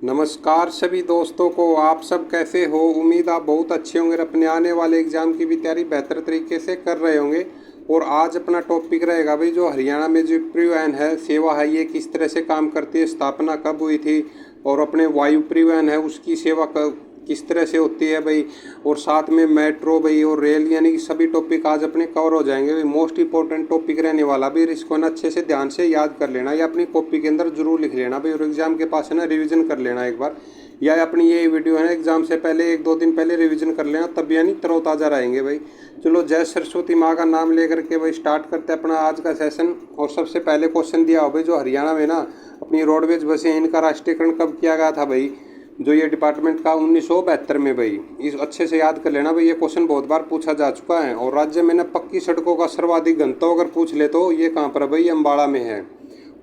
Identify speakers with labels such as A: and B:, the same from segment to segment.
A: नमस्कार सभी दोस्तों को। आप सब कैसे हो? उम्मीद आप बहुत अच्छे होंगे, अपने आने वाले एग्ज़ाम की भी तैयारी बेहतर तरीके से कर रहे होंगे। और आज अपना टॉपिक रहेगा भाई, जो हरियाणा में जो परिवहन है सेवा है ये किस तरह से काम करती है, स्थापना कब हुई थी, और अपने वायु परिवहन है उसकी सेवा किस तरह से होती है भाई, और साथ में मेट्रो भाई और रेल, यानी कि सभी टॉपिक आज अपने कवर हो जाएंगे भाई। मोस्ट इंपॉर्टेंट टॉपिक रहने वाला भाई, इसको ना अच्छे से ध्यान से याद कर लेना या अपनी कॉपी के अंदर जरूर लिख लेना भाई, और एग्जाम के पास है ना रिवीजन कर लेना एक बार, या अपनी ये वीडियो है ना एग्जाम से पहले 1-2 दिन पहले रिवीजन कर लेना, तब यानी तरोताज़ा रहेंगे भाई। चलो जय सरस्वती माँ का नाम लेकर के भाई स्टार्ट करते हैं अपना आज का सेशन। और सबसे पहले क्वेश्चन दिया हो भाई, जो हरियाणा में ना अपनी रोडवेज बसें इनका राष्ट्रीयकरण कब किया गया था भाई, जो ये डिपार्टमेंट का 1972 में भाई। इस अच्छे से याद कर लेना भाई, ये क्वेश्चन बहुत बार पूछा जा चुका है। और राज्य में ना पक्की सड़कों का सर्वाधिक घनत्व अगर पूछ ले तो ये कहाँ पर है भाई, अम्बाड़ा में है।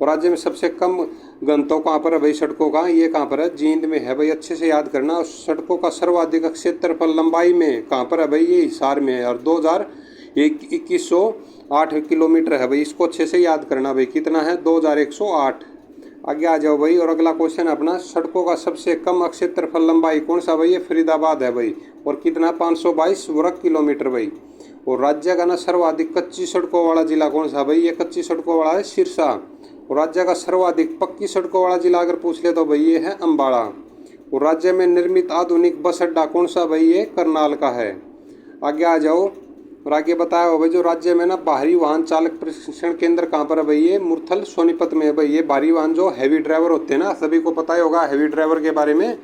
A: और राज्य में सबसे कम घनत्व कहाँ पर है भाई सड़कों का, ये कहाँ पर है, जींद में है भाई। अच्छे से याद करना। और सड़कों का सर्वाधिक क्षेत्रफल लंबाई में कहाँ पर है भाई, ये हिसार में है, और 2108 किलोमीटर है भाई। इसको अच्छे से याद करना भाई, कितना है, 2108। आगे आ जाओ भाई। और अगला क्वेश्चन अपना, सड़कों का सबसे कम क्षेत्रफल लंबाई कौन सा भाई, ये फरीदाबाद है भाई, और कितना, 522 वर्ग किलोमीटर भाई। और राज्य का ना सर्वाधिक कच्ची सड़कों वाला जिला कौन सा भाई, ये कच्ची सड़कों वाला है सिरसा। और राज्य का सर्वाधिक पक्की सड़कों वाला जिला अगर पूछ ले तो भाई ये है अम्बाड़ा। और राज्य में निर्मित आधुनिक बस अड्डा कौन सा भाई, ये करनाल का है। आगे आ जाओ। और आगे बताया हो भाई, जो राज्य में ना बाहरी वाहन चालक प्रशिक्षण केंद्र कहाँ पर है भाई, ये मुरथल सोनीपत में है भाई। ये भारी वाहन जो हैवी ड्राइवर होते हैं ना, सभी को पता ही होगा हैवी ड्राइवर के बारे में,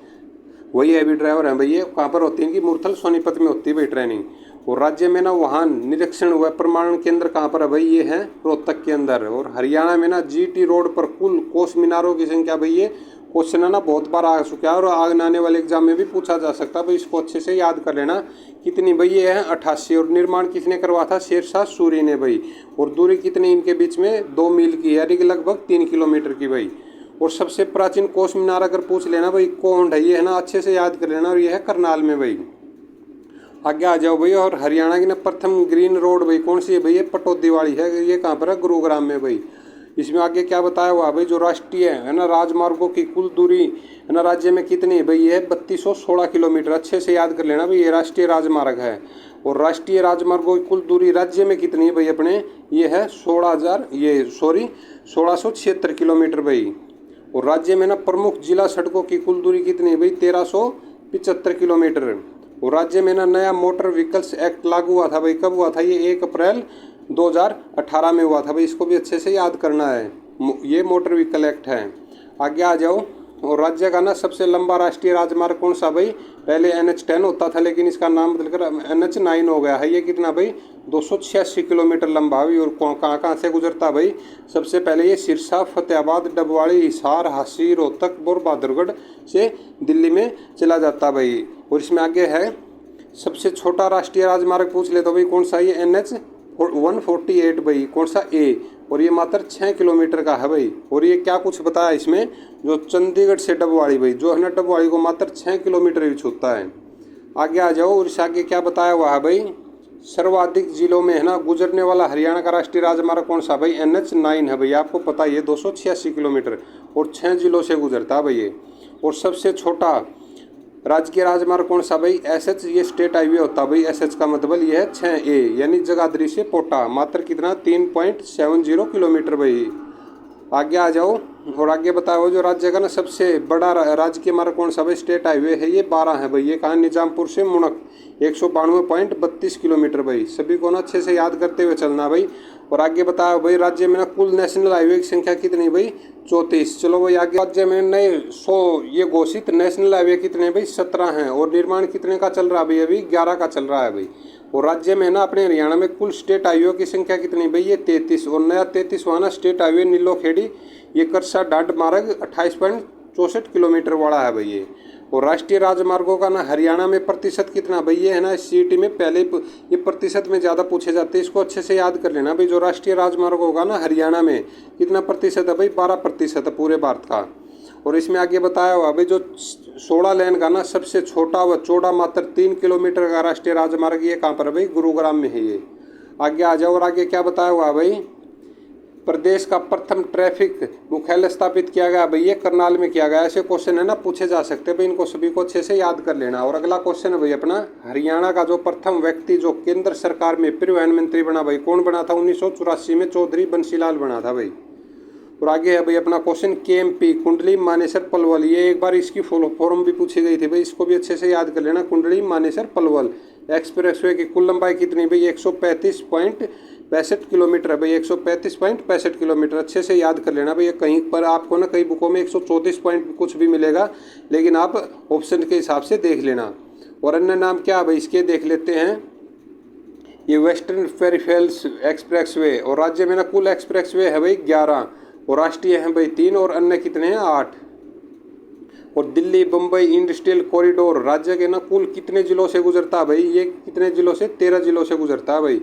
A: वही हैवी ड्राइवर हैं भाई। ये कहाँ पर होती है कि मुरथल सोनीपत में होती है भाई ट्रेनिंग। और राज्य में ना वाहन निरीक्षण व प्रमाणन केंद्र कहाँ पर है भाई, ये है रोहतक के अंदर। और हरियाणा में ना जीटी रोड पर कुल कोस मीनारों की संख्या भाई, ये क्वेश्चन है ना बहुत बार आ चुका है और आने वाले एग्जाम में भी पूछा जा सकता है भाई, इसको अच्छे से याद कर लेना। कितनी भाई, ये है 88। और निर्माण किसने करवा था, शेरशाह सूरी ने भाई। और दूरी कितनी इनके बीच में, 2 मील की, यानी कि लगभग 3 किलोमीटर की भाई। और सबसे प्राचीन कोस मीनार अगर पूछ लेना भाई, कौन है, ये है ना अच्छे से याद कर लेना, और ये है करनाल में भाई। आगे आ जाओ भाई। और हरियाणा की ना प्रथम ग्रीन रोड भाई कौन सी है भाई, ये पटौदी वाली है, ये कहाँ पर है, गुरुग्राम में भाई। इसमें आगे क्या बताया हुआ भाई, जो राष्ट्रीय है ना राजमार्गों की कुल दूरी है ना राज्य में कितनी है भाई, ये है 3216 किलोमीटर। अच्छे से याद कर लेना भाई, ये राष्ट्रीय राजमार्ग है। और राष्ट्रीय राजमार्गों की कुल दूरी राज्य में कितनी है भाई अपने, ये है 1676 किलोमीटर भाई। और राज्य में ना प्रमुख जिला सड़कों की कुल दूरी कितनी है भाई, 1375 किलोमीटर। और राज्य में ना नया मोटर व्हीकल्स एक्ट लागू हुआ था भाई, कब हुआ था, ये 1 अप्रैल 2018 में हुआ था भाई। इसको भी अच्छे से याद करना है, ये मोटर व्हीकल एक्ट है। आगे आ जाओ। और राज्य का ना सबसे लंबा राष्ट्रीय राजमार्ग कौन सा भाई, पहले NH10 होता था लेकिन इसका नाम बदलकर NH9 हो गया है। ये कितना भाई, 286 किलोमीटर लंबा भाई। और कहाँ कहाँ से गुजरता भाई, सबसे पहले ये सिरसा, फतेहाबाद, डबवाड़ी, हिसार, हांसी, रोहतक और बहादुरगढ़ से दिल्ली में चला जाता भाई। और इसमें आगे है, सबसे छोटा राष्ट्रीय राजमार्ग पूछ ले तो भाई कौन सा, ये NH148 भाई, कौन सा, ए। और ये मात्र 6 किलोमीटर का है भाई। और ये क्या कुछ बताया इसमें, जो चंडीगढ़ से डबवाड़ी भाई, जो है ना डबवाड़ी को मात्र 6 किलोमीटर ही छूता है। आगे आ जाओ। और इस आगे क्या बताया हुआ है भाई, सर्वाधिक जिलों में है ना गुजरने वाला हरियाणा का राष्ट्रीय राजमार्ग कौन सा भाई, NH9 है भाई। आपको पता है ये 286 किलोमीटर और 6 जिलों से गुजरता है भाई ये। और सबसे छोटा राजकीय राजमार्ग कौन सा भाई, SH, ये स्टेट हाईवे होता है भाई। SH का मतलब ये है 6A, यानी जगाधरी से पोटा, मात्र कितना, 3.70 किलोमीटर भाई। आगे आ जाओ। और आगे बताओ, जो राज्य का ना सबसे बड़ा राजकीय मार्ग कौन सा भाई, स्टेट हाईवे है, ये 12 है भाई। ये कहाँ, निजामपुर से मुणक, 192.32 किलोमीटर भाई। सभी को ना अच्छे से याद करते हुए चलना भाई। और आगे बताओ भाई, राज्य में ना कुल नेशनल हाईवे की संख्या कितनी भाई, 34। चलो भाई आगे। राज्य में नए 100 ये घोषित नेशनल हाईवे कितने भाई, 17 हैं। और निर्माण कितने का चल रहा है भाई, अभी 11 का चल रहा है भाई। और राज्य में ना अपने हरियाणा में कुल स्टेट हाईवे की संख्या कितनी भाई, ये 33। और नया 33वां ना स्टेट हाईवे नीलोखेड़ी, ये करसा डाड मार्ग 28.64 किलोमीटर वाला है भाई ये। और राष्ट्रीय राजमार्गों का ना हरियाणा में प्रतिशत कितना भाई, ये है ना CET में पहले ये प्रतिशत में ज़्यादा पूछे जाते हैं, इसको अच्छे से याद कर लेना भाई। जो राष्ट्रीय राजमार्ग होगा ना हरियाणा में कितना प्रतिशत है भाई, 12% है पूरे भारत का। और इसमें आगे बताया हुआ भाई, जो 16 लेन का ना सबसे छोटा व चौड़ा मात्र 3 किलोमीटर का राष्ट्रीय राजमार्ग, ये कहाँ पर है भाई, गुरुग्राम में है ये। आगे आ जाओ। और आगे क्या बताया हुआ भाई, प्रदेश का प्रथम ट्रैफिक मुख्यालय स्थापित किया गया भाई, ये करनाल में किया गया। ऐसे क्वेश्चन है ना पूछे जा सकते हैं भाई, इनको सभी को अच्छे से याद कर लेना। और अगला क्वेश्चन है भाई अपना, हरियाणा का जो प्रथम व्यक्ति जो केंद्र सरकार में परिवहन मंत्री बना भाई, कौन बना था? 1984 में चौधरी बंसीलाल बना था भाई। और आगे है भाई अपना क्वेश्चन, केएमपी कुंडली मानेसर पलवल, ये एक बार इसकी फॉर्म भी पूछी गई थी भाई, इसको भी अच्छे से याद कर लेना। कुंडली मानेसर पलवल एक्सप्रेसवे की कुल लंबाई कितनी भाई? 135.65 किलोमीटर है भाई, 135.65 किलोमीटर। अच्छे से याद कर लेना भाई, कहीं पर आपको ना कई बुकों में 134 पॉइंट कुछ भी मिलेगा, लेकिन आप ऑप्शन के हिसाब से देख लेना। और अन्य नाम क्या है भाई इसके, देख लेते हैं। ये वेस्टर्न पेरिफेरल्स एक्सप्रेसवे, और राज्य में ना कुल एक्सप्रेसवे है भाई 11, और राष्ट्रीय हैं भाई 3, और अन्य कितने हैं? 8। और दिल्ली बम्बई इंडस्ट्रियल कॉरिडोर राज्य के ना कुल कितने जिलों से गुजरता है भाई? ये कितने जिलों से? 13 जिलों से गुजरता है भाई।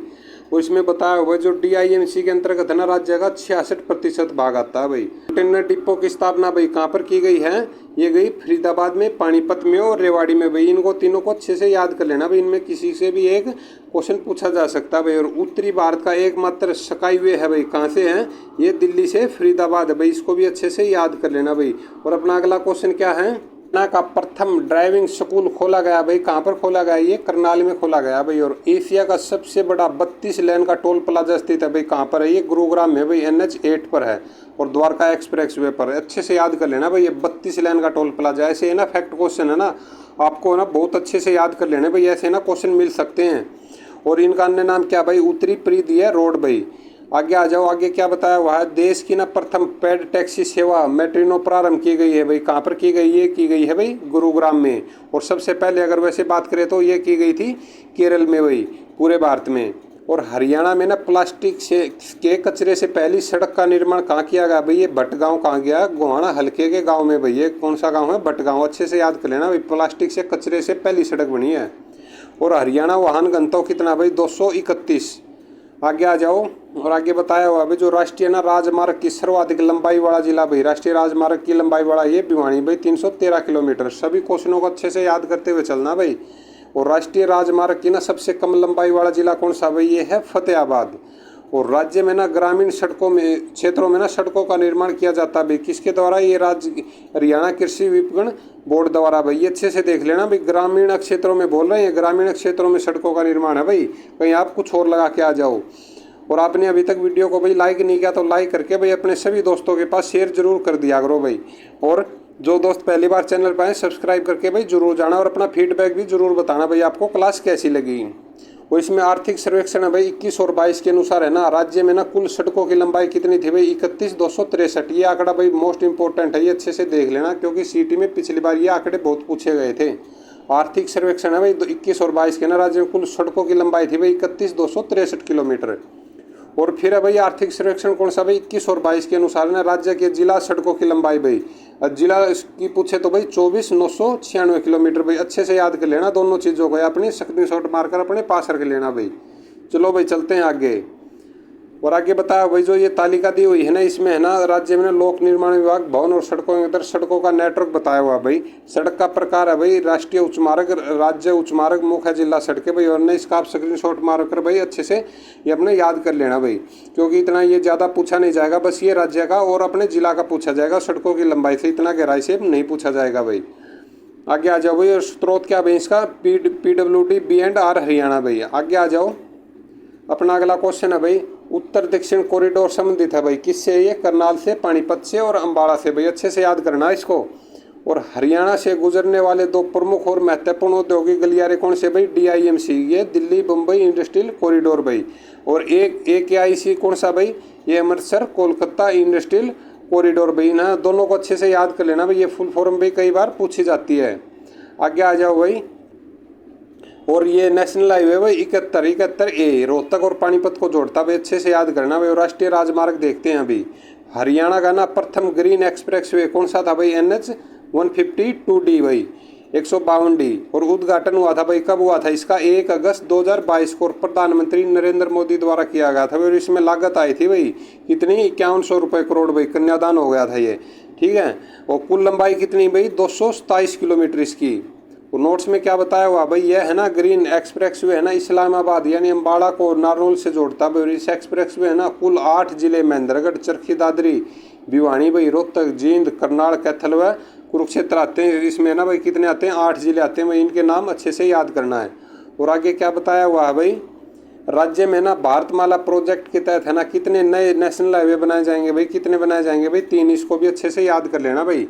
A: और इसमें बताया हुआ जो DIMC के अंतर्गत है ना राज्य का 66% भाग आता है भाई। कंटेनर डिपो की स्थापना भाई कहाँ पर की गई है? ये गई फरीदाबाद में, पानीपत में और रेवाड़ी में भाई। इनको तीनों को अच्छे से याद कर लेना भाई, इनमें किसी से भी एक क्वेश्चन पूछा जा सकता है भाई। और उत्तरी भारत का एकमात्र स्काई वे है भाई, कहाँ से है? ये दिल्ली से फरीदाबाद है भाई, इसको भी अच्छे से याद कर लेना भाई। और अपना अगला क्वेश्चन क्या है, का प्रथम ड्राइविंग स्कूल खोला गया भाई, कहाँ पर खोला गया? ये करनाल में खोला गया भाई। और एशिया का सबसे बड़ा 32 लेन का टोल प्लाजा स्थित है भाई, कहाँ पर है? ये गुरुग्राम में भाई, NH8 पर है और द्वारका एक्सप्रेसवे पर। अच्छे से याद कर लेना भाई, ये 32 लेन का टोल प्लाजा। ऐसे है ना फैक्ट क्वेश्चन है ना, आपको ना बहुत अच्छे से याद कर लेना भाई, ऐसे ना क्वेश्चन मिल सकते हैं। और इनका अन्य नाम क्या भाई? उत्तरी परिधीय रोड भाई। आगे आ जाओ, आगे क्या बताया हुआ है? देश की ना प्रथम पेड टैक्सी सेवा मेट्रिनो प्रारंभ की गई है भाई, कहाँ पर की गई? ये की गई है भाई गुरुग्राम में। और सबसे पहले अगर वैसे बात करें तो ये की गई थी केरल में भाई, पूरे भारत में। और हरियाणा में ना प्लास्टिक से के कचरे से पहली सड़क का निर्माण कहाँ किया गया भाई? ये भटगांव कहाँ गया? गोहाना हल्के के गाँव में भाई। ये कौन सा गाँव है? भटगांव। अच्छे से याद कर लेना भाई, प्लास्टिक से कचरे से पहली सड़क बनी है। और हरियाणा वाहन घनत्व कितना भाई? 231। आगे आ जाओ, और आगे बताया हुआ भाई जो राष्ट्रीय ना राजमार्ग की सर्वाधिक लंबाई वाला जिला भाई, राष्ट्रीय राजमार्ग की लंबाई वाला ये भिवानी भाई, 313 किलोमीटर। सभी क्वेश्चनों को अच्छे से याद करते हुए चलना भाई। और राष्ट्रीय राजमार्ग की ना सबसे कम लंबाई वाला जिला कौन सा भाई? ये है फतेहाबाद। और राज्य में ना ग्रामीण सड़कों में क्षेत्रों में ना सड़कों का निर्माण किया जाता है भाई, किसके द्वारा? ये राज्य हरियाणा कृषि विपणन बोर्ड द्वारा भाई। ये अच्छे से देख लेना भाई, ग्रामीण क्षेत्रों में बोल रहे हैं, ग्रामीण क्षेत्रों में सड़कों का निर्माण है भाई, कहीं आप कुछ और लगा के आ जाओ। और आपने अभी तक वीडियो को भाई लाइक नहीं किया तो लाइक करके भाई अपने सभी दोस्तों के पास शेयर जरूर कर दिया करो भाई। और जो दोस्त पहली बार चैनल पर आए सब्सक्राइब करके भाई जरूर जाना, और अपना फीडबैक भी जरूर बताना भाई आपको क्लास कैसी लगी। और इसमें आर्थिक सर्वेक्षण है भाई 21 और 22 के अनुसार है ना, राज्य में ना कुल सड़कों की लंबाई कितनी थी भाई? 31,263। ये आंकड़ा भाई मोस्ट इंपॉर्टेंट है, ये अच्छे से देख लेना, क्योंकि सीटी में पिछली बार ये आंकड़े बहुत पूछे गए थे। आर्थिक सर्वेक्षण है भाई 21 और 22 के ना, राज्य में कुल सड़कों की लंबाई थी भाई 31,263 किलोमीटर। और फिर है भाई आर्थिक सर्वेक्षण कौन सा भाई? 21 और 22 के अनुसार ना राज्य के जिला सड़कों की लंबाई भाई, जिला की पूछे तो भाई 24,996 किलोमीटर भाई। अच्छे से याद कर लेना दोनों चीज़ों को, अपनी स्क्रीनशॉट मारकर अपने पास रख लेना भाई। चलो भाई चलते हैं आगे। और आगे बताया भाई जो ये तालिका दी हुई है ना, इसमें है ना राज्य में ना लोक निर्माण विभाग भवन और सड़कों के अंदर सड़कों का नेटवर्क बताया हुआ भाई। सड़क का प्रकार है भाई राष्ट्रीय उच्च मार्ग, राज्य उच्च मार्ग, मुख्य जिला सड़कें भाई। और न इसका आप स्क्रीनशॉट मार कर भाई अच्छे से ये अपने याद कर लेना भाई, क्योंकि इतना ये ज़्यादा पूछा नहीं जाएगा, बस ये राज्य का और अपने जिला का पूछा जाएगा। सड़कों की लंबाई से इतना गहराई से नहीं पूछा जाएगा भाई। आगे आ जाओ भाई, और स्रोत क्या भाई इसका? PWD B&R हरियाणा भाई। आगे आ जाओ, अपना अगला क्वेश्चन है भाई उत्तर दक्षिण कॉरिडोर संबंधित है भाई, किससे? ये करनाल से, पानीपत से और अम्बाड़ा से भाई। अच्छे से याद करना इसको। और हरियाणा से गुजरने वाले दो प्रमुख और महत्वपूर्ण औद्योगिक गलियारे कौन से भाई? DIMC, ये दिल्ली बम्बई इंडस्ट्रियल कॉरिडोर भाई। और एक AKIC कौन सा भाई? ये अमृतसर कोलकाता इंडस्ट्रियल कॉरिडोर भाई ना। दोनों को अच्छे से याद कर लेना भाई, ये फुल फॉर्म भी कई बार पूछी जाती है। आगे आ जाओ भाई, और ये नेशनल हाईवे भाई 71A रोहतक और पानीपत को जोड़ता भाई। अच्छे से याद करना भाई। और राष्ट्रीय राजमार्ग देखते हैं अभी, हरियाणा का ना प्रथम ग्रीन एक्सप्रेसवे कौन सा था भाई? NH152D भाई, 152D। और उद्घाटन हुआ था भाई, कब हुआ था इसका? 1 अगस्त 2022 को, और प्रधानमंत्री नरेंद्र मोदी द्वारा किया गया था। और इसमें लागत आई थी भाई कितनी? 5100 रुपये करोड़ भाई, कन्यादान हो गया था ये, ठीक है। और कुल लंबाई कितनी भाई? 227 किलोमीटर इसकी। वो नोट्स में क्या बताया हुआ भाई, यह है ना ग्रीन एक्सप्रेस वे है ना इस्लामाबाद यानी अम्बाड़ा को नारनौल से जोड़ता है भाई। इस एक्सप्रेस वे है ना कुल 8 जिले महेंद्रगढ़, चरखी दादरी, भिवानी भाई, रोहतक, जींद, करनाल, कैथल व कुरुक्षेत्र आते हैं। इसमें ना भाई कितने आते हैं, 8 जिले आते हैं भाई। इनके नाम अच्छे से याद करना है। और आगे क्या बताया हुआ है भाई, राज्य में ना भारतमाला प्रोजेक्ट के तहत है ना कितने नए नेशनल हाईवे बनाए जाएंगे भाई, कितने बनाए जाएंगे भाई, 3। इसको भी अच्छे से याद कर लेना भाई।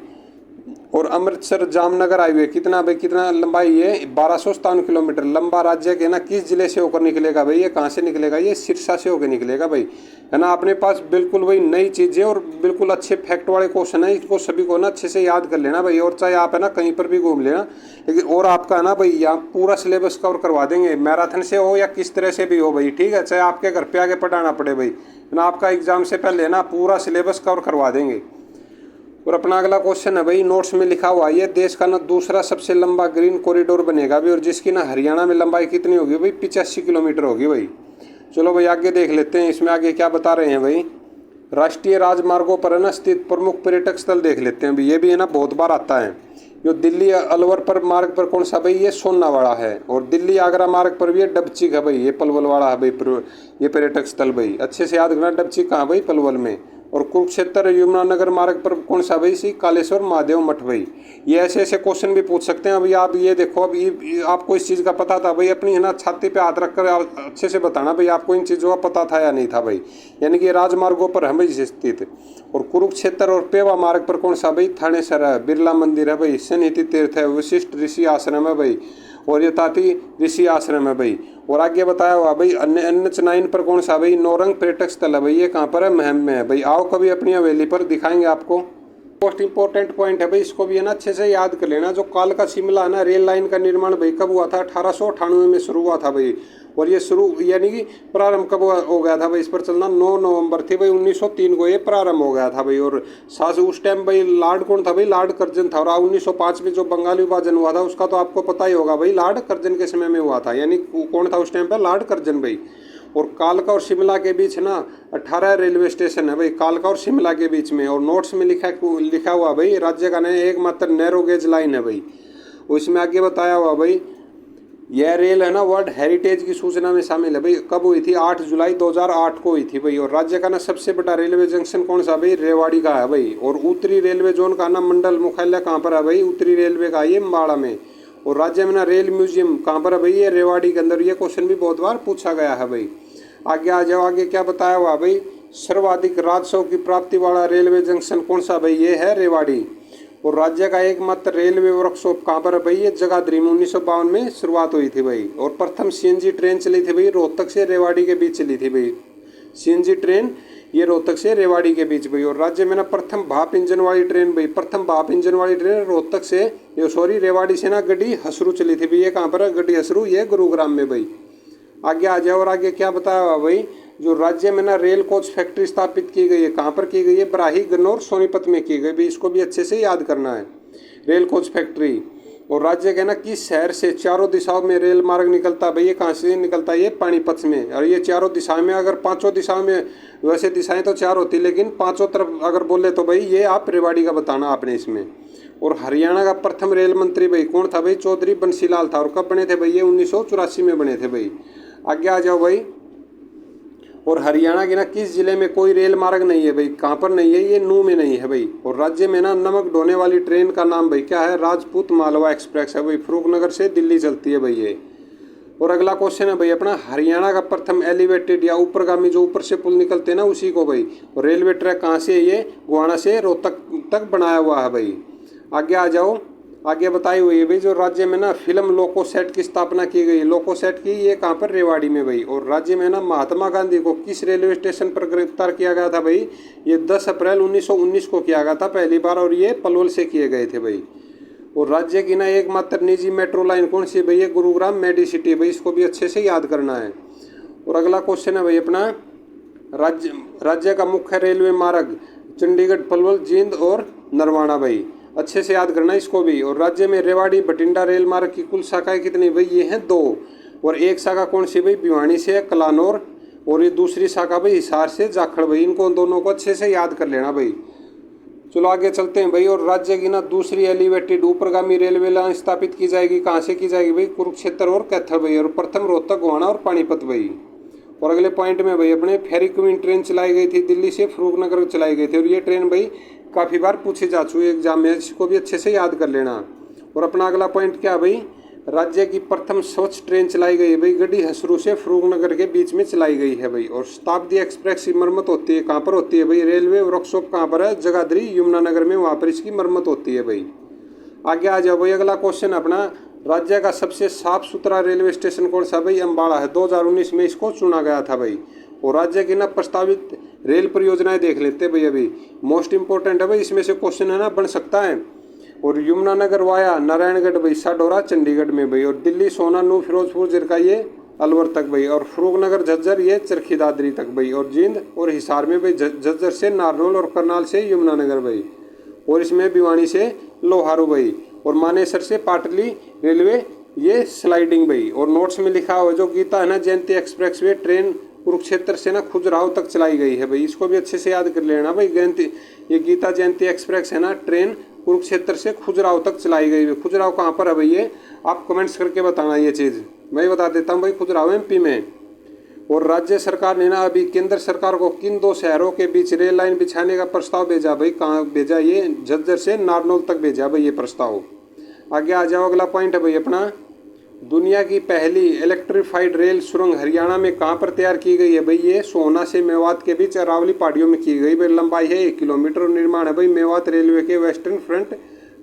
A: और अमृतसर जामनगर हाईवे कितना भाई, कितना लंबाई है, 1257 किलोमीटर लंबा। राज्य के ना किस जिले से होकर निकलेगा भाई, ये कहाँ से निकलेगा, ये सिरसा से होकर निकलेगा भाई, है ना। अपने पास बिल्कुल भाई नई चीज़ें और बिल्कुल अच्छे फैक्ट वाले क्वेश्चन है, इसको सभी को ना अच्छे से याद कर लेना भाई। और चाहे आप है ना कहीं पर भी घूम लेना, लेकिन और आपका है ना भाई यहाँ पूरा सिलेबस कवर करवा देंगे, मैराथन से हो या किस तरह से भी हो भाई, ठीक है। चाहे आपके घर पे आके पढ़ाना पड़े भाई, है ना, आपका एग्जाम से पहले ना पूरा सिलेबस कवर करवा देंगे। और अपना अगला क्वेश्चन है भाई, नोट्स में लिखा हुआ है देश का ना दूसरा सबसे लंबा ग्रीन कॉरिडोर बनेगा भाई, और जिसकी ना हरियाणा में लंबाई कितनी होगी भाई, 85 किलोमीटर होगी भाई। चलो भाई आगे देख लेते हैं, इसमें आगे क्या बता रहे हैं भाई। राष्ट्रीय राजमार्गों पर है ना स्थित प्रमुख पर्यटक स्थल देख लेते हैं भाई, ये भी है ना बहुत बार आता है। जो दिल्ली अलवर पर मार्ग पर कौन सा भाई, ये सोनावाड़ा है। और दिल्ली आगरा मार्ग पर भी ये डबचिक है भाई, ये पलवल वाला है भाई ये पर्यटक स्थल भाई, अच्छे से याद रखना। डबचिक कहाँ भाई, पलवल में। और कुरुक्षेत्र यमुनानगर मार्ग पर कौन सा भाई, सी कालेश्वर महादेव मठ भाई। ये ऐसे ऐसे क्वेश्चन भी पूछ सकते हैं। अभी आप ये देखो, अभी आपको इस चीज़ का पता था भाई, अपनी है ना छाती पे हाथ रखकर अच्छे से बताना भाई आपको इन चीज़ों का पता था या नहीं था भाई, यानी कि राजमार्गों पर हम स्थित। और कुरुक्षेत्र और पेवा मार्ग पर कौन सा भाई, थानेसर है, बिरला मंदिर है भाई, सन्निधि तीर्थ है, वशिष्ठ ऋषि आश्रम है भाई, और ये ताती ऋषि आश्रम है भाई। और आगे बताया हुआ भाई NH9 पर कौन सा भाई, नौरंग पर्यटक स्थल है भाई, ये कहाँ पर है, महम में है भाई। आओ कभी अपनी हवेली पर दिखाएंगे आपको। मोस्ट इंपॉर्टेंट पॉइंट है भाई, इसको भी है ना अच्छे से याद कर लेना। जो कालका शिमला है ना रेल लाइन का निर्माण भाई कब हुआ था, 1898 में शुरू हुआ था भाई। और ये शुरू यानी कि प्रारंभ कब हो गया था भाई, इस पर चलना 9 नवंबर थी भाई 1903 को ये प्रारंभ हो गया था भाई। और साथ उस टाइम भाई लॉर्ड कौन था भाई, लॉर्ड कर्जन था। और 1905 में जो बंगाल विभाजन हुआ था उसका तो आपको पता ही होगा भाई, लॉर्ड कर्जन के समय में हुआ था, यानी कौन था उस टाइम पर, लॉर्ड कर्जन भाई। और कालका और शिमला के बीच ना 18 रेलवे स्टेशन है भाई, कालका और शिमला के बीच में। और नोट्स में लिखा हुआ भाई, राज्य का नया एकमात्र नैरो गेज लाइन है भाई। और इसमें आगे बताया हुआ भाई, यह रेल है ना वर्ल्ड हेरिटेज की सूचना में शामिल है भाई। कब हुई थी, 8 जुलाई 2008 को हुई थी भाई। और राज्य का ना सबसे बड़ा रेलवे जंक्शन कौन सा भाई, रेवाड़ी का है भाई। और उत्तरी रेलवे जोन का ना मंडल मुख्यालय कहाँ पर है भाई, उत्तरी रेलवे का ये अम्बाड़ा में। और राज्य में ना रेल म्यूजियम कहाँ पर है भाई, ये रेवाड़ी के अंदर। ये क्वेश्चन भी बहुत बार पूछा गया है भाई। आगे आ जाओ, आगे क्या बताया हुआ भाई, सर्वाधिक राजस्व की प्राप्ति वाला रेलवे जंक्शन कौन सा भाई, ये है रेवाड़ी। और राज्य का एकमात्र रेलवे वर्कशॉप कहाँ पर है भाई, ये जगाधरी में 1952 में शुरुआत हुई थी भाई। और प्रथम CNG ट्रेन चली थी भाई, रोहतक से रेवाड़ी के बीच चली थी भाई CNG ट्रेन, ये रोहतक से रेवाड़ी के बीच भाई। और राज्य में ना प्रथम भाप इंजन वाली ट्रेन भाई, प्रथम भाप इंजन वाली ट्रेन रोहतक से रेवाड़ी से ना गड्डी हसरू चली थी भाई, ये कहाँ पर है, गड्डी हसरू, ये गुरुग्राम में भाई। आगे आ जाओ, और आगे क्या बताया हुआ भाई, जो राज्य में ना रेल कोच फैक्ट्री स्थापित की गई है, कहाँ पर की गई है, बराही, गन्नौर, सोनीपत में की गई भाई। इसको भी अच्छे से याद करना है, रेल कोच फैक्ट्री। और राज्य के ना किस शहर से चारों दिशाओं में रेल मार्ग निकलता है भाई, ये कहाँ से निकलता है, ये पानीपत में। और ये चारों दिशाओं में, अगर पांचों दिशाओं में, वैसे दिशाएं तो 4 होती, लेकिन पांचों तरफ अगर बोले तो भाई ये आप रेवाड़ी का बताना आपने इसमें। और हरियाणा का प्रथम रेल मंत्री भाई कौन था भाई, चौधरी बंसीलाल था। और कब बने थे भाई, ये 1984 में बने थे भाई। आगे आ जाओ भाई, और हरियाणा के ना किस जिले में कोई रेल मार्ग नहीं है भाई, कहाँ पर नहीं है, ये नूह में नहीं है भाई। और राज्य में ना नमक ढोने वाली ट्रेन का नाम भाई क्या है, राजपूत मालवा एक्सप्रेस है भाई, फरूखनगर से दिल्ली चलती है भाई ये। और अगला क्वेश्चन है भाई अपना, हरियाणा का प्रथम एलिवेटेड या ऊपरगामी जो ऊपर से पुल निकलते हैं ना उसी को भाई। और रेलवे ट्रैक कहाँ से, ये गोहाना से रोहतक तक बनाया हुआ है भाई। आगे आ जाओ, आगे बताई हुई है भाई, जो राज्य में ना फिल्म लोको सेट की स्थापना की गई, लोको सेट की, ये कहाँ पर, रेवाड़ी में भाई। और राज्य में ना महात्मा गांधी को किस रेलवे स्टेशन पर गिरफ्तार किया गया था भाई, ये 10 अप्रैल 1919 को किया गया था पहली बार, और ये पलवल से किए गए थे भाई। और राज्य की ना एकमात्र निजी मेट्रो लाइन कौन सी भाई, ये गुरुग्राम मेडिसिटी भाई, इसको भी अच्छे से याद करना है। और अगला क्वेश्चन है भाई अपना, राज्य का मुख्य रेलवे मार्ग चंडीगढ़, पलवल, जींद और नरवाना भाई, अच्छे से याद करना इसको भी। और राज्य में रेवाड़ी बठिंडा रेल मार्ग की कुल शाखाएं कितनी भाई, ये हैं 2। और एक शाखा कौन सी भाई, भिवानी से कलानौर, और ये दूसरी शाखा भाई हिसार से जाखड़ भाई। इनको दोनों को अच्छे से याद कर लेना भाई। चलो आगे चलते हैं भाई। और राज्य की ना दूसरी एलिवेटेड ऊपरगामी रेलवे लाइन स्थापित की जाएगी, कहाँ से की जाएगी भाई? कुरुक्षेत्र और कैथल भाई। और प्रथम रोहतक, गोहाना और पानीपत भाई। और अगले पॉइंट में भाई अपने फेरी क्वीन ट्रेन चलाई गई थी, दिल्ली से फरूखनगर चलाई गई थी। और ये ट्रेन भाई काफ़ी बार पूछी जा चुकी है एग्जाम में, इसको भी अच्छे से याद कर लेना। और अपना अगला पॉइंट क्या भाई? राज्य की प्रथम स्वच्छ ट्रेन चलाई गई है भाई, गढ़ी हसरू से फरूखनगर के बीच में चलाई गई है भाई। और शताब्दी एक्सप्रेस की मरम्मत होती है, कहाँ पर होती है भाई? रेलवे वर्कशॉप कहाँ पर है? जगाधरी यमुनानगर में, वहाँ पर इसकी मरम्मत होती है भाई। आगे आ जाओ भाई, अगला क्वेश्चन अपना, राज्य का सबसे साफ सुथरा रेलवे स्टेशन कौन सा भाई? अम्बाड़ा है, 2019 में इसको चुना गया था भाई। और राज्य की ना प्रस्तावित रेल परियोजनाएं देख लेते हैं भाई, अभी मोस्ट इंपॉर्टेंट है भाई, इसमें से क्वेश्चन है ना बन सकता है। और यमुनानगर वाया नारायणगढ़ भाई, साडोरा चंडीगढ़ में भाई। और दिल्ली सोना नू फिरोजपुर जिरका ये अलवर तक भाई। और फरूखनगर झज्जर ये चरखी दादरी तक भाई। और जींद और हिसार में भाई झज्जर से नारनौल और करनाल से यमुनानगर भाई। और इसमें भिवानी से लोहारू भाई। और मानेसर से पाटली रेलवे ये स्लाइडिंग भाई। और नोट्स में लिखा हुआ जो गीता है ना जयंती एक्सप्रेस वे ट्रेन कुरुक्षेत्र से ना खुजराहो तक चलाई गई है भाई, इसको भी अच्छे से याद कर लेना भाई। ये गीता जयंती एक्सप्रेस है ना ट्रेन कुरुक्षेत्र से खुजराहो तक चलाई गई है। खुजराहो कहाँ पर है भाई? ये आप कमेंट्स करके बताना, ये चीज़ मैं बता देता हूँ भाई। खुजराहो एमपी में। और राज्य सरकार ने ना अभी केंद्र सरकार को किन 2 शहरों के बीच रेल लाइन बिछाने का प्रस्ताव भेजा भाई? कहाँ भेजा? ये झज्जर से नारनौल तक भेजा भाई ये प्रस्ताव। आगे आ जाओ, अगला पॉइंट है भाई अपना, दुनिया की पहली इलेक्ट्रीफाइड रेल सुरंग हरियाणा में कहाँ पर तैयार की गई है भाई? ये सोहना से मेवात के बीच अरावली पहाड़ियों में की गई भाई। लंबाई है 1 किलोमीटर और निर्माण है भाई मेवात रेलवे के वेस्टर्न फ्रंट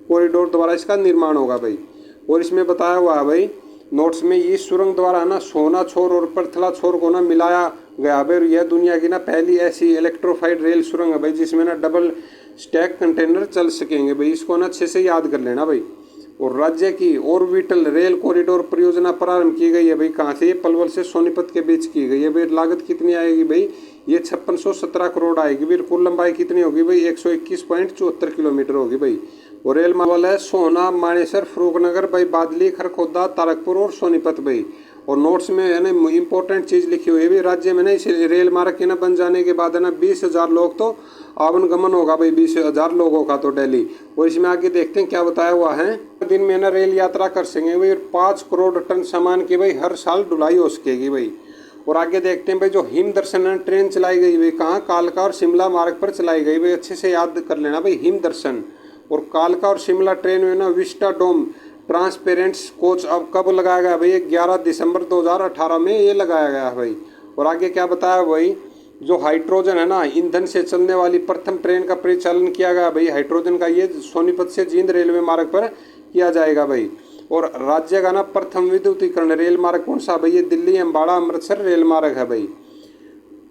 A: कॉरिडोर द्वारा इसका निर्माण होगा भाई। और इसमें बताया हुआ है भाई नोट्स में, इस सुरंग द्वारा ना सोहना छोर और परथला छोर को ना मिलाया गया भाई। और यह दुनिया की ना पहली ऐसी इलेक्ट्रोफाइड रेल सुरंग है भाई जिसमें ना डबल स्टैक कंटेनर चल सकेंगे भाई, इसको ना अच्छे से याद कर लेना भाई। और राज्य की ऑर्बिटल रेल कॉरिडोर परियोजना प्रारंभ की गई है भाई, कहाँ से? पलवल से सोनीपत के बीच की गई है भाई। लागत कितनी आएगी भाई? ये 5617 करोड़ आएगी भाई। कुल लंबाई कितनी होगी भाई? 121.74 किलोमीटर होगी भाई। और रेल मार्ग है सोहना, मानेसर, फरूखनगर भाई, बादली, खरखोदा, तारकपुर और सोनीपत भाई। और नोट्स में है ना इंपॉर्टेंट चीज़ लिखी हुई है भाई, राज्य में ना इस रेल मार्ग के ना बन जाने के बाद है ना 20,000 लोग तो आवागमन होगा भाई, 20,000 लोगों का तो डेली। और इसमें आगे देखते हैं क्या बताया हुआ है, दिन में ना रेल यात्रा कर सकेंगे भाई। और 5 करोड़ टन सामान की भाई हर साल ढुलाई हो सकेगी भाई। और आगे देखते हैं भाई जो हिम दर्शन ट्रेन चलाई गई भाई, कहाँ? कालका और शिमला मार्ग पर चलाई गई भाई, अच्छे से याद कर लेना भाई हिम दर्शन। और कालका और शिमला ट्रेन में ना विस्टा डोम ट्रांसपेरेंट्स कोच अब कब लगाया गया भाई? 11 दिसंबर 2018 में ये लगाया गया है भाई। और आगे क्या बताया भाई, जो हाइड्रोजन है ना ईंधन से चलने वाली प्रथम ट्रेन का परिचालन किया गया भाई हाइड्रोजन का, ये सोनीपत से जींद रेलवे मार्ग पर किया जाएगा भाई। और राज्य का ना प्रथम विद्युतीकरण रेल मार्ग कौन सा भाई? ये दिल्ली अम्बाड़ा अमृतसर रेल मार्ग है भाई।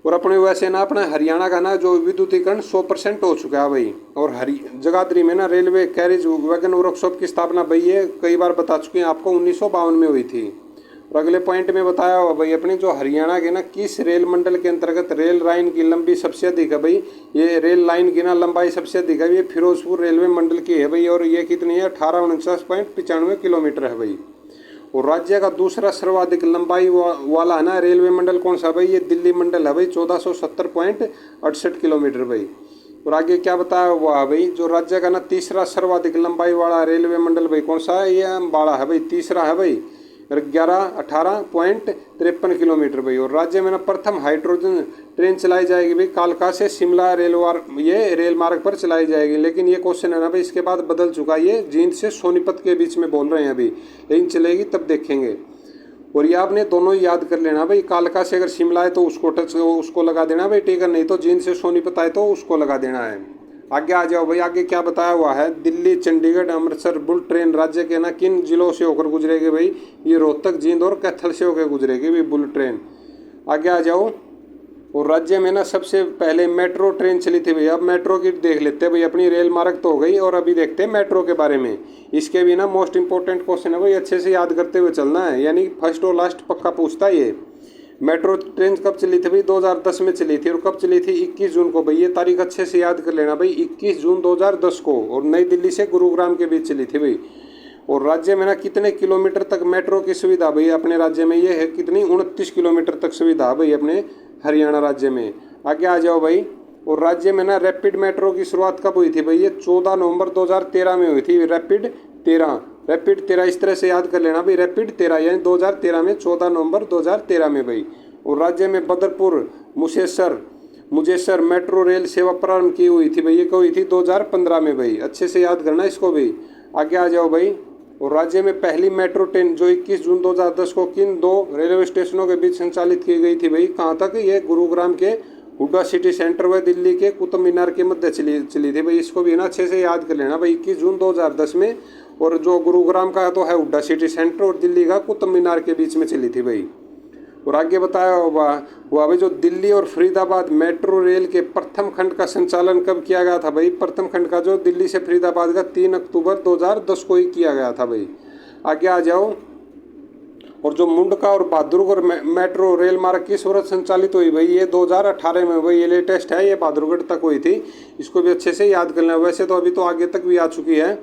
A: और अपने वैसे ना अपना हरियाणा का ना जो विद्युतीकरण 100% हो चुका है भाई। और जगाधरी में ना रेलवे कैरिज वैगन वर्कशॉप की स्थापना भाई ये कई बार बता चुके हैं आपको, 1952 में हुई थी। और अगले पॉइंट में बताया हुआ भाई अपने जो हरियाणा के ना किस रेल मंडल के अंतर्गत रेल लाइन की लंबी सबसे अधिक है भाई? ये रेल लाइन की ना लंबाई सबसे अधिक है, ये फिरोजपुर रेलवे मंडल की है भाई। और ये कितनी है? 1849.95 किलोमीटर है भाई। और राज्य का दूसरा सर्वाधिक लंबाई वाला है ना रेलवे मंडल कौन सा भाई? ये दिल्ली मंडल है भाई, 1470.68 किलोमीटर भाई। और आगे क्या बताया हुआ है भाई, जो राज्य का ना तीसरा सर्वाधिक लंबाई वाला रेलवे मंडल भाई कौन सा है? ये अम्बाड़ा है भाई, तीसरा है भाई, 18.53 किलोमीटर भाई। और राज्य में ना प्रथम हाइड्रोजन ट्रेन चलाई जाएगी भाई, कालका से शिमला ये रेल मार्ग पर चलाई जाएगी। लेकिन ये क्वेश्चन है ना भाई इसके बाद बदल चुका है, ये जींद से सोनीपत के बीच में बोल रहे हैं अभी, लेकिन चलेगी तब देखेंगे। और ये आपने दोनों ही याद कर लेना भाई, कालका से अगर शिमला है तो उसको लगा देना भाई, ठीक है, नहीं तो जींद से सोनीपत आए तो उसको लगा देना है। आगे आ जाओ भाई, आगे क्या बताया हुआ है, दिल्ली चंडीगढ़ अमृतसर बुल ट्रेन राज्य के ना किन जिलों से होकर गुजरेगी भाई? ये रोहतक, जींद और कैथल से होकर गुजरेगी भाई बुल ट्रेन। आगे आ जाओ, और राज्य में ना सबसे पहले मेट्रो ट्रेन चली थी भाई। अब मेट्रो की देख लेते हैं भाई, अपनी रेल मार्ग तो हो गई, और अभी देखते हैं मेट्रो के बारे में। इसके भी ना मोस्ट इंपॉर्टेंट क्वेश्चन है भाई, अच्छे से याद करते हुए चलना है, यानी फर्स्ट और लास्ट पक्का पूछता है ये। मेट्रो ट्रेन कब चली थी भाई? 2010 में चली थी। और कब चली थी? 21 जून को भाई, ये तारीख अच्छे से याद कर लेना भाई, 21 जून 2010 को। और नई दिल्ली से गुरुग्राम के बीच चली थी भाई। और राज्य में ना कितने किलोमीटर तक मेट्रो की सुविधा भाई अपने राज्य में? ये है कितनी? 29 किलोमीटर तक सुविधा भाई अपने हरियाणा राज्य में। आगे आ जाओ भाई, और राज्य में ना रैपिड मेट्रो की शुरुआत कब हुई थी भाई? ये 14 नवंबर 2013 में हुई थी। रैपिड 13 इस तरह से याद कर लेना भाई, रैपिड 13 यानी 2013 में, 14 नवंबर 2013 में भाई। और राज्य में बदरपुर मुजेसर मेट्रो रेल सेवा प्रारंभ की हुई थी भाई, ये कब हुई थी? 2015 में भाई। अच्छे से याद करना इसको भी। आगे आ जाओ भाई। और राज्य में पहली मेट्रो ट्रेन जो 21 जून 2010 को किन 2 रेलवे स्टेशनों के बीच संचालित की गई थी भाई? कहाँ तक? ये गुरुग्राम के हुड्डा सिटी सेंटर व दिल्ली के कुतुब मीनार के मध्य चली थी भाई। इसको भी ना अच्छे से याद कर लेना भाई, 21 जून 2010 में। और जो गुरुग्राम का तो है हुड्डा सिटी सेंटर और दिल्ली का कुतुब मीनार के बीच में चली थी भाई। और आगे बताया हुआ भाई, जो दिल्ली और फरीदाबाद मेट्रो रेल के प्रथम खंड का संचालन कब किया गया था भाई? प्रथम खंड का जो दिल्ली से फरीदाबाद का 3 अक्टूबर 2010 को ही किया गया था भाई। आगे आ जाओ। और जो मुंडका और बहादुरगढ़ मेट्रो रेल मार्ग किस वर्ष संचालित हुई भाई? ये 2018 में भाई, ये लेटेस्ट है, ये बहादुरगढ़ तक हुई थी। इसको भी अच्छे से याद कर लेना। वैसे तो अभी तो आगे तक भी आ चुकी है।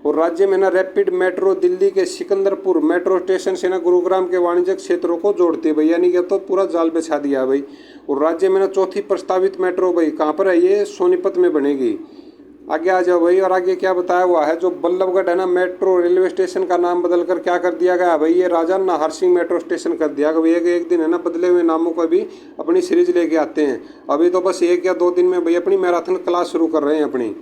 A: और राज्य में ना रैपिड मेट्रो दिल्ली के सिकंदरपुर मेट्रो स्टेशन से ना गुरुग्राम के वाणिज्यिक क्षेत्रों को जोड़ती है भाई, यानी कि तो पूरा जाल बिछा दिया भाई। और राज्य में ना चौथी प्रस्तावित मेट्रो भाई कहाँ पर है? ये सोनीपत में बनेगी। आगे आ जाओ भाई। और आगे क्या बताया हुआ है? जो बल्लभगढ़ है ना मेट्रो रेलवे स्टेशन का नाम बदलकर क्या कर दिया गया भाई? ये राजा नाहर सिंह मेट्रो स्टेशन कर दिया गया भाई। एक दिन है ना बदले हुए नामों को भी अपनी सीरीज लेके आते हैं। अभी तो बस 1 या 2 दिन में भाई अपनी मैराथन क्लास शुरू कर रहे हैं अपनी।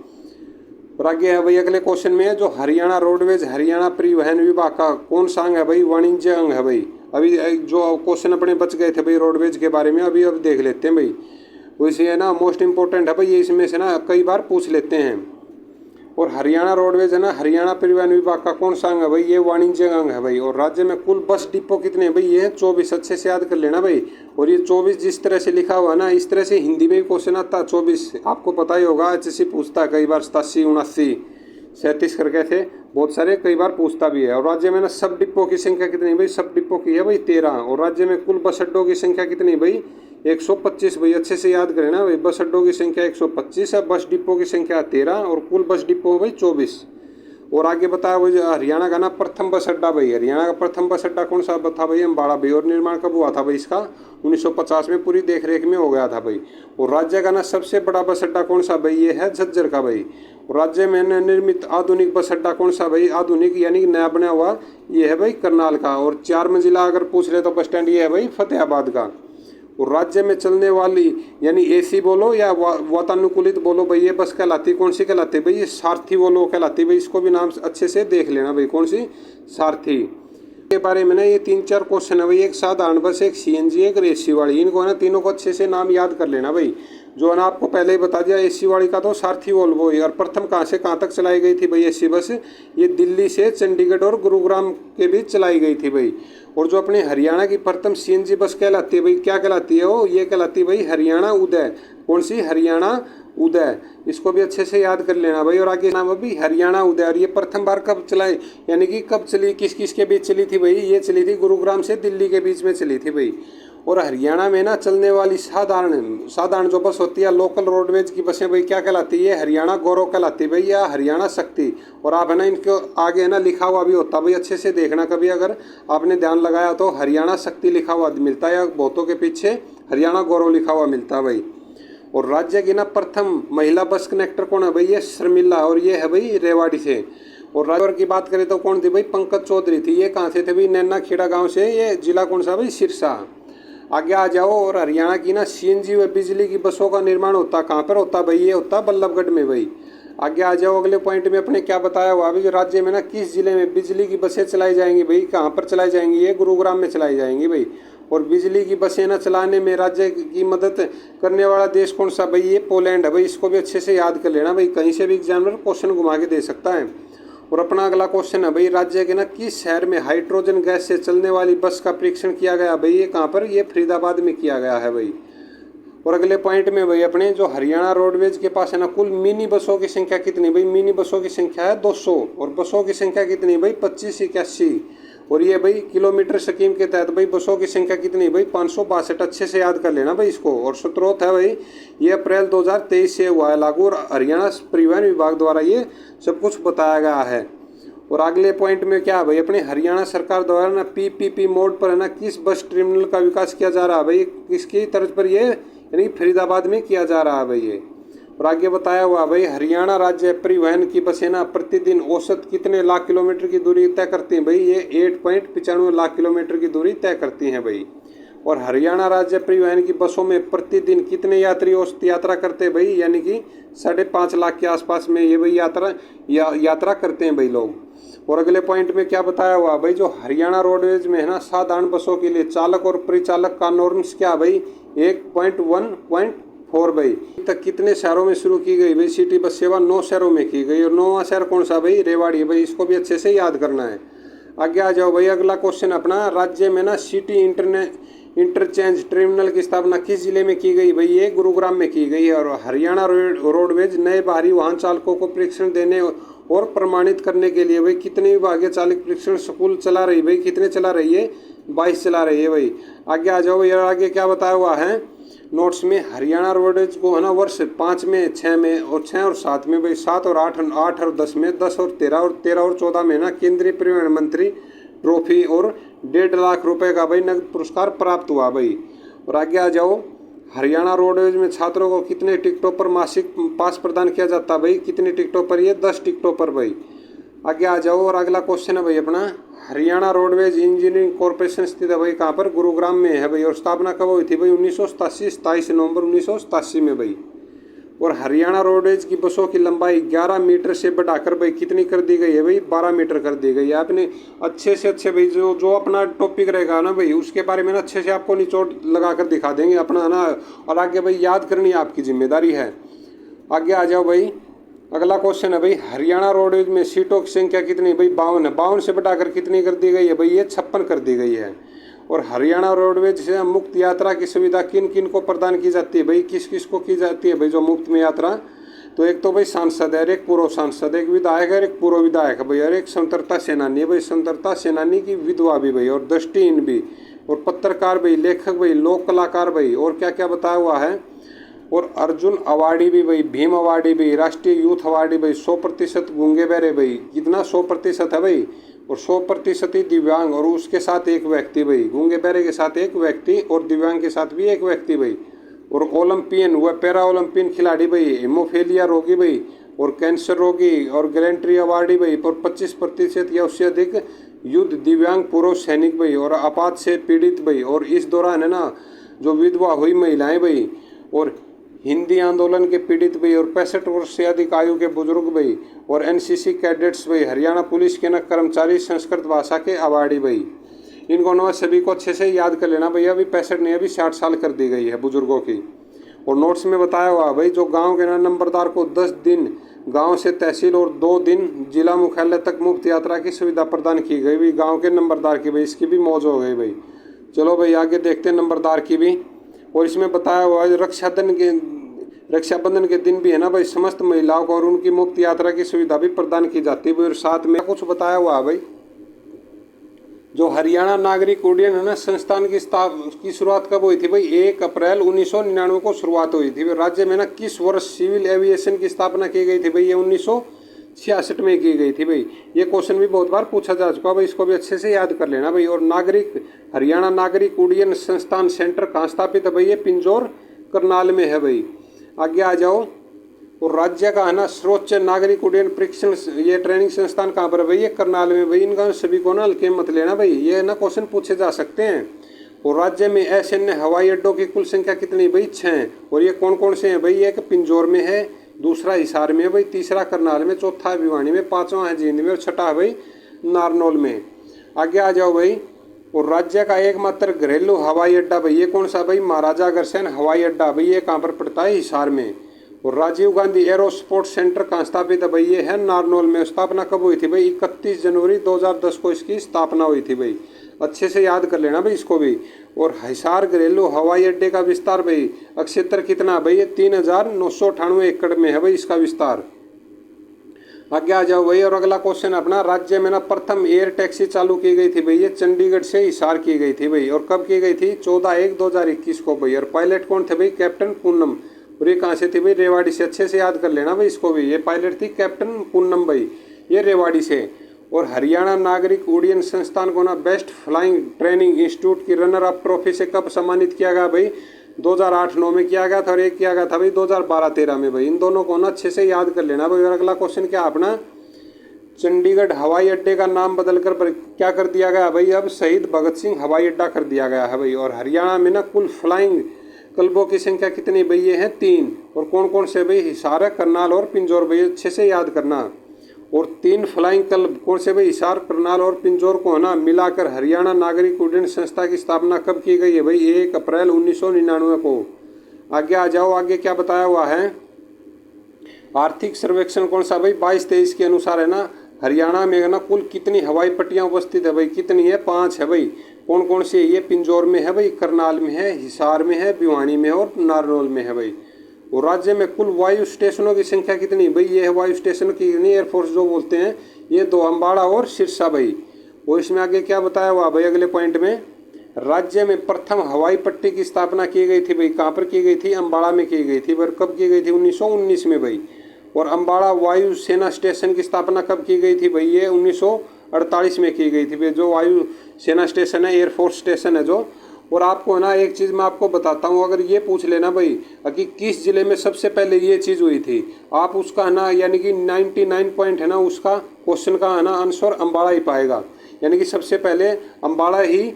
A: और आगे है भाई अगले क्वेश्चन में, जो हरियाणा रोडवेज हरियाणा परिवहन विभाग का कौन सा अंग है भाई? वाणिज्य अंग है भाई। अभी जो क्वेश्चन अपने बच गए थे भाई रोडवेज के बारे में, अभी अब देख लेते हैं भाई। वैसे है ना मोस्ट इंपॉर्टेंट है भाई, ये इसमें से ना कई बार पूछ लेते हैं। और हरियाणा रोडवेज है ना हरियाणा परिवहन विभाग का कौन सा अंग है भाई? ये वाणिज्य अंग है भाई। और राज्य में कुल बस डिपो कितने हैं भाई? ये 24। अच्छे से याद कर लेना भाई। और ये 24 जिस तरह से लिखा हुआ ना, इस तरह से हिंदी में भी क्वेश्चन आता है। 24 आपको पता ही होगा, HSC पूछता है कई बार, 87, 79, 37 करके थे बहुत सारे, कई बार पूछता भी है। और राज्य में ना सब डिपो की संख्या कितनी भाई? सब डिपो की है भाई 13। और राज्य में कुल बस अड्डों की संख्या कितनी भाई? 125 भाई। अच्छे से याद करें ना भाई, बस अड्डों की संख्या 125 है, बस डिपो की संख्या 13 और कुल बस डिपो भाई 24। और आगे बताया भाई हरियाणा का ना प्रथम बस अड्डा भाई, हरियाणा का प्रथम बस अड्डा कौन सा था भाई? अम्बाड़ा भाई। और निर्माण कब हुआ था भाई इसका? 1950 में पूरी देखरेख में हो गया था भाई। और राज्य का ना सबसे बड़ा बस अड्डा कौन सा भाई? ये है झज्जर का भाई। और राज्य में निर्मित आधुनिक बस अड्डा कौन सा भाई? आधुनिक यानी नया बना हुआ, ये है भाई करनाल का। और 4 मंजिला अगर पूछ रहे तो बस स्टैंड ये है भाई फतेहाबाद का। और राज्य में चलने वाली यानी AC बोलो या वातानुकूलित बोलो भाई, ये बस कहलाती कौन सी कहलाती भाई? ये सारथी बोलो कहलाती भाई। इसको भी नाम अच्छे से देख लेना भाई, कौन सी? सारथी के बारे में ना ये 3-4 क्वेश्चन है भाई। एक साधारण बस, एक CNG, एक AC वाली। इनको ना तीनों को अच्छे से नाम याद कर लेना भाई। जो है ना आपको पहले ही बता दिया, AC वाली का तो सारथी वोल्वो। और प्रथम कहाँ से कहाँ तक चलाई गई थी भाई AC बस? ये दिल्ली से चंडीगढ़ और गुरुग्राम के बीच चलाई गई थी भाई। और जो अपने हरियाणा की प्रथम CNG बस कहलाती है भाई, क्या कहलाती है वो? ये कहलाती है भाई हरियाणा उदय। कौन सी? हरियाणा उदय। इसको भी अच्छे से याद कर लेना भाई। और आगे नाम अभी हरियाणा उदय। और ये प्रथम बार कब चलाई, यानी कि कब चली, किस किस के बीच चली थी भाई? ये चली थी गुरुग्राम से दिल्ली के बीच में चली थी भाई। और हरियाणा में ना चलने वाली साधारण जो बस होती है, लोकल रोडवेज की बसें भाई क्या कहलाती है? हरियाणा गौरव कहलाती है भाई, या हरियाणा शक्ति। और आप है ना इनको आगे ना लिखा हुआ भी होता भाई, अच्छे से देखना कभी अगर आपने ध्यान लगाया तो हरियाणा शक्ति लिखा हुआ मिलता है, या बहुतों के पीछे हरियाणा गौरव लिखा हुआ मिलता है भाई। और राज्य की ना प्रथम महिला बस कनेक्टर कौन है भाई? ये शर्मिला। और ये है भाई रेवाड़ी से। और राजौर की बात करें तो कौन थी भाई? पंकज चौधरी थी। ये कहाँ से थे भाई? नैना खेड़ा गाँव से। ये जिला कौन सा भाई? सिरसा। आगे आ जाओ। और हरियाणा की ना CNG व बिजली की बसों का निर्माण होता कहाँ पर होता भाई? ये होता बल्लभगढ़ में भाई। आगे आ जाओ। अगले पॉइंट में अपने क्या बताया हुआ अभी, राज्य में ना किस जिले में बिजली की बसें चलाई जाएंगी भाई? कहाँ पर चलाई जाएंगी? ये गुरुग्राम में चलाई जाएंगी भाई। और बिजली की बसें ना चलाने में राज्य की मदद करने वाला देश कौन सा भाई? ये पोलैंड है भाई। इसको भी अच्छे से याद कर लेना भाई, कहीं से भी एग्जामिनर क्वेश्चन घुमा के दे सकता है। और अपना अगला क्वेश्चन है भाई, राज्य के ना किस शहर में हाइड्रोजन गैस से चलने वाली बस का परीक्षण किया गया भाई? ये कहाँ पर? ये फरीदाबाद में किया गया है भाई। और अगले पॉइंट में भाई अपने जो हरियाणा रोडवेज के पास है ना कुल मिनी बसों की संख्या कितनी भाई? मिनी बसों की संख्या है 200। और बसों की संख्या कितनी भाई? 2581। और ये भाई किलोमीटर स्कीम के तहत भाई बसों की संख्या कितनी भाई? 562। अच्छे से याद कर लेना भाई इसको। और स्रोत है भाई ये अप्रैल 2023 से हुआ है लागू, और हरियाणा परिवहन विभाग द्वारा ये सब कुछ बताया गया है। और अगले पॉइंट में क्या है भाई अपने हरियाणा सरकार द्वारा ना PPP मोड पर है ना किस बस टर्मिनल का विकास किया जा रहा है भाई? किसकी तर्ज पर? ये यानी फरीदाबाद में किया जा रहा है भाई ये। और आगे बताया हुआ भाई हरियाणा राज्य परिवहन की बसें ना प्रतिदिन औसत कितने लाख किलोमीटर की दूरी तय करती हैं भाई, ये 8.95 लाख किलोमीटर की दूरी तय करती हैं भाई। और हरियाणा राज्य परिवहन की बसों में प्रतिदिन कितने यात्री औसत यात्रा करते हैं भाई, यानी कि 5.5 लाख के आसपास में ये भाई यात्रा करते हैं भाई लोग। और अगले पॉइंट में क्या बताया हुआ भाई, जो हरियाणा रोडवेज में है ना साधारण बसों के लिए चालक और परिचालक का नॉर्म्स क्या भाई 1.1.4 भाई। तक कितने शहरों में शुरू की गई भाई सिटी बस सेवा, 9 शहरों में की गई। और 9वां शहर कौन सा भाई, रेवाड़ी भाई, इसको भी अच्छे से याद करना है। आगे आ जाओ भाई, अगला क्वेश्चन अपना, राज्य में ना सिटी इंटरचेंज टर्मिनल की स्थापना किस जिले में की गई भाई, ये गुरुग्राम में की गई है। और हरियाणा रोडवेज नए बाहरी वाहन चालकों को प्रशिक्षण देने और प्रमाणित करने के लिए भाई कितने विभागीय चालक प्रशिक्षण स्कूल चला रही भाई, कितने चला रही है, 22 चला रही है भाई। आगे आ जाओ यार, आगे क्या बताया हुआ है नोट्स में, हरियाणा रोडवेज को है ना वर्ष 5 में, 6 में और 6 और 7 में भाई, 7 और 8 और 10 में, 10 और 13 और 13 और 14 में ना केंद्रीय परिवहन मंत्री ट्रॉफी और 1.5 लाख रुपए का भाई नगद पुरस्कार प्राप्त हुआ भाई। और आगे आ जाओ, हरियाणा रोडवेज में छात्रों को कितने टिकटों पर मासिक पास प्रदान किया जाता है भाई, कितने टिकटों पर, ये 10 टिकटों पर भाई। आगे आ जाओ, और अगला क्वेश्चन है भाई अपना, हरियाणा रोडवेज इंजीनियरिंग कॉर्पोरेशन स्थित है भाई कहाँ पर, गुरुग्राम में है भाई। और स्थापना कब हुई थी भाई, 1987, 27 नवंबर 1987 में भाई। और हरियाणा रोडवेज की बसों की लंबाई 11 मीटर से बढ़ाकर भाई कितनी कर दी गई है भाई, 12 मीटर कर दी गई है। आपने अच्छे से अच्छे भाई जो अपना टॉपिक रहेगा ना भाई उसके बारे में ना अच्छे से आपको निचोड़ लगा कर दिखा देंगे अपना ना, और आगे भाई याद करनी आपकी जिम्मेदारी है। आगे आ जाओ भाई, अगला क्वेश्चन है भाई, हरियाणा रोडवेज में सीटों की संख्या कितनी भाई, 52 है। 52 से बढ़ाकर कितनी कर दी गई है भाई, ये 56 कर दी गई है। और हरियाणा रोडवेज से मुक्त यात्रा की सुविधा किन किन को प्रदान की जाती है भाई, किस किस को की जाती है भाई जो मुफ्त में यात्रा, तो एक तो भाई सांसद है, एक पूर्व सांसद, एक विधायक है, एक पूर्व विधायक है भाई, और एक स्वतंत्रता सेनानी है भाई, स्वतंत्रता सेनानी की विधवा भी भाई, और दृष्टिहीन भी, और पत्रकार भाई, लेखक भाई, लोक कलाकार भाई, और क्या क्या बताया हुआ है, और अर्जुन अवार्डी भी भाई, भीम अवार्डी भी, राष्ट्रीय यूथ अवार्डी भाई, 100% गूंगे बहरे भाई, कितना 100% है भाई, और 100% ही दिव्यांग, और उसके साथ एक व्यक्ति भाई, गूंगे बहरे के साथ एक व्यक्ति और दिव्यांग के साथ भी एक व्यक्ति भाई। और ओलंपियन व पैरा ओलंपियन खिलाड़ी भाई, हेमोफीलिया रोगी भाई, और कैंसर रोगी, और गैलेंट्री अवार्डी भाई, और 25% या उससे अधिक युद्ध दिव्यांग पुरुष सैनिक भाई, और आपात से पीड़ित भाई, और इस दौरान है ना जो विधवा हुई महिलाएं भाई, और हिंदी आंदोलन के पीड़ित भाई, और 65 वर्ष से अधिक आयु के बुजुर्ग भाई, और एनसीसी कैडेट्स भाई, हरियाणा पुलिस के न कर्मचारी संस्कृत भाषा के अवार्डी भाई। इनको ना सभी को अच्छे से याद कर लेना भैया, अभी 65 नहीं अभी 60 साल कर दी गई है बुजुर्गों की। और नोट्स में बताया हुआ भाई, जो गाँव के नंबरदार को 10 दिन गाँव से तहसील और 2 दिन जिला मुख्यालय तक मुफ्त यात्रा की सुविधा प्रदान की गई भाई, गाँव के नंबरदार की भाई, इसकी भी मौज हो गई भाई। चलो भाई आगे देखते हैं नंबरदार की भी। और इसमें बताया हुआ है रक्षाबंधन के दिन भी है ना भाई समस्त महिलाओं को और उनकी मुफ्त यात्रा की सुविधा भी प्रदान की जाती है भाई। और साथ में कुछ बताया हुआ है भाई, जो हरियाणा नागरिक उड्डयन है ना संस्थान की शुरुआत कब हुई थी भाई, 1 अप्रैल 1999 को शुरुआत हुई थी। राज्य में ना किस वर्ष सिविल एविएशन की स्थापना की गई थी भाई, ये 1966 में की गई थी भाई। ये क्वेश्चन भी बहुत बार पूछा जा चुका भाई, इसको भी अच्छे से याद कर लेना भाई। और हरियाणा नागरिक उड्डयन संस्थान सेंटर कहाँ स्थापित है भाई, ये पिंजौर करनाल में है भाई। आगे आ जाओ, और राज्य का है ना सर्वोच्च नागरिक उड्डयन प्रशिक्षण ये ट्रेनिंग संस्थान कहाँ पर है भाई, ये करनाल में भाई। इनका सभी को ना हल्के मत लेना भाई, ये ना क्वेश्चन पूछे जा सकते हैं। और राज्य में असैन्य हवाई अड्डों की कुल संख्या कितनी भाई, 6। और ये कौन कौन से हैं भाई, एक पिंजौर में है, दूसरा हिसार में है भाई, तीसरा करनाल में, चौथा है भिवानी में, 5वां है जींद में, और छठा है भाई नारनौल में। आगे आ जाओ भाई, और राज्य का एकमात्र घरेलू हवाई अड्डा भाई ये कौन सा भाई, महाराजा अग्रसेन हवाई अड्डा भाई, ये कहाँ पर पड़ता है, हिसार में। और Rajiv Gandhi aero sports centre कहाँ स्थापित है भाई, ये है नारनौल में। स्थापना कब हुई थी भाई, 31 जनवरी 2010 को इसकी स्थापना हुई थी भाई, अच्छे से याद कर लेना भाई इसको भी। और हिसार घरेलू हवाई अड्डे का विस्तार भाई क्षेत्र कितना भाई, ये 3998 एकड़ में है भाई इसका विस्तार। आगे आ जाओ भाई, और अगला क्वेश्चन अपना, राज्य में ना प्रथम एयर टैक्सी चालू की गई थी भाई, ये चंडीगढ़ से हिसार की गई थी भाई। और कब की गई थी, 14/1/2021 को भाई। और पायलट कौन थे भाई, कैप्टन पूनम। और ये कहाँ से थी भाई, रेवाड़ी से। अच्छे से याद कर लेना भाई इसको भी, ये पायलट थी कैप्टन पूनम भाई, ये रेवाड़ी से। और हरियाणा नागरिक उड्डयन संस्थान को ना बेस्ट फ्लाइंग ट्रेनिंग इंस्टीट्यूट की रनर अप ट्रॉफी से कब सम्मानित किया गया भाई, 2008-9 में किया गया था और एक किया गया था भाई 2012-13 में भाई। इन दोनों को ना अच्छे से याद कर लेना भाई। और अगला क्वेश्चन क्या अपना, चंडीगढ़ हवाई अड्डे का नाम बदलकर क्या कर दिया गया भाई, अब शहीद भगत सिंह हवाई अड्डा कर दिया गया है भाई। और हरियाणा में ना कुल फ्लाइंग क्लबों की संख्या कितनी भाई, ये हैं 3। और कौन कौन से भाई, हिसार, करनाल और पिंजौर भाई, अच्छे से याद करना। और 3 फ्लाइंग क्लब कौन से भाई, हिसार, करनाल और पिंजौर को है ना मिलाकर हरियाणा नागरिक उड्डयन संस्था की स्थापना कब की गई है भाई, 1 अप्रैल 1999 को। आगे आ जाओ, आगे क्या बताया हुआ है, आर्थिक सर्वेक्षण कौन सा भाई 22-23 के अनुसार है ना हरियाणा में है ना कुल कितनी हवाई पट्टियां उपस्थित है भाई, कितनी है, 5 है भाई। कौन कौन सी है ये, पिंजौर में है भाई, करनाल में है, हिसार में है, भिवानी में और नारनौल में है भाई। और राज्य में कुल वायु स्टेशनों की संख्या कितनी भाई, ये है वायु स्टेशन की एयरफोर्स जो बोलते हैं, ये 2 अम्बाड़ा और सिरसा भाई। और इसमें आगे क्या बताया हुआ भाई अगले पॉइंट में, राज्य में प्रथम हवाई पट्टी की स्थापना की गई थी भाई, कहाँ पर की गई थी, अम्बाड़ा में की गई थी। पर कब की गई थी, 1919 में भाई। और अम्बाड़ा वायु सेना स्टेशन की स्थापना कब की गई थी भाई, ये 1948 में की गई थी भाई। जो वायु सेना स्टेशन है, एयरफोर्स स्टेशन है जो। और आपको है ना एक चीज़ मैं आपको बताता हूँ, अगर ये पूछ लेना भाई कि किस ज़िले में सबसे पहले ये चीज़ हुई थी, आप उसका है ना यानी कि 99 पॉइंट है ना उसका क्वेश्चन का है ना आंसर अम्बाड़ा ही पाएगा। यानी कि सबसे पहले अम्बाड़ा ही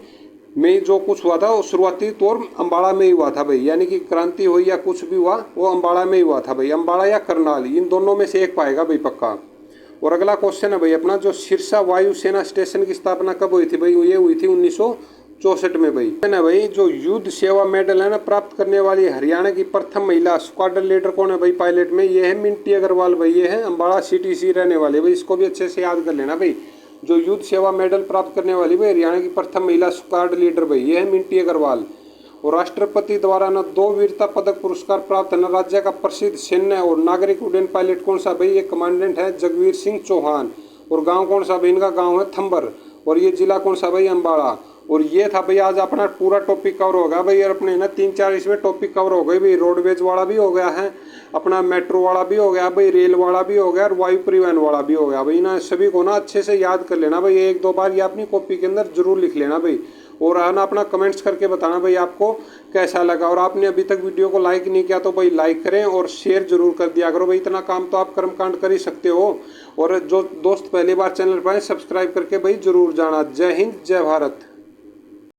A: में जो कुछ हुआ था वो शुरुआती तौर अम्बाड़ा में ही हुआ था भाई। यानी कि क्रांति हुई या कुछ भी हुआ वो अम्बाड़ा में ही हुआ था भाई। अम्बाड़ा या करनाल, इन दोनों में से एक पाएगा भाई पक्का। और अगला क्वेश्चन है भाई अपना, जो सिरसा वायु सेना स्टेशन की स्थापना कब हुई थी भाई, ये हुई थी 1964 में भाई। है ना भाई, जो युद्ध सेवा मेडल है ना प्राप्त करने वाली हरियाणा की प्रथम महिला स्क्वाड्रन लीडर कौन है भाई पायलट में, ये है मिंटी अग्रवाल भाई। ये है अम्बाड़ा CTC रहने वाले भाई, इसको भी अच्छे से याद कर लेना भाई। जो युद्ध सेवा मेडल प्राप्त करने वाली भाई हरियाणा की प्रथम महिला स्क्वाड लीडर भाई, ये है मिंटी अग्रवाल। और राष्ट्रपति द्वारा ना 2 वीरता पदक पुरस्कार प्राप्त है ना राज्य का प्रसिद्ध सैन्य और नागरिक उड्डयन पायलट कौन सा भाई, ये कमांडेंट है जगवीर सिंह चौहान। और गांव कौन सा भाई, इनका गांव है थंबर। और ये जिला कौन सा भाई, अम्बाड़ा। और ये था भाई आज अपना पूरा टॉपिक कवर होगा भाई। और अपने ना 3-4 इसमें टॉपिक कवर हो गए भाई। रोडवेज वाला भी हो गया है, अपना मेट्रो वाला भी हो गया भाई, रेल वाला भी हो गया और वायु परिवहन वाला भी हो गया भाई। ना सभी को ना अच्छे से याद कर लेना भाई, 1-2 बार ये अपनी कॉपी के अंदर जरूर लिख लेना भाई। और ना अपना कमेंट्स करके बताना भाई आपको कैसा लगा। और आपने अभी तक वीडियो को लाइक नहीं किया तो भाई लाइक करें और शेयर जरूर कर दिया करो भाई। इतना काम तो आप कर्मकांड कर ही सकते हो। और जो दोस्त पहली बार चैनल पर आए सब्सक्राइब करके भाई जरूर जाना। जय हिंद, जय भारत।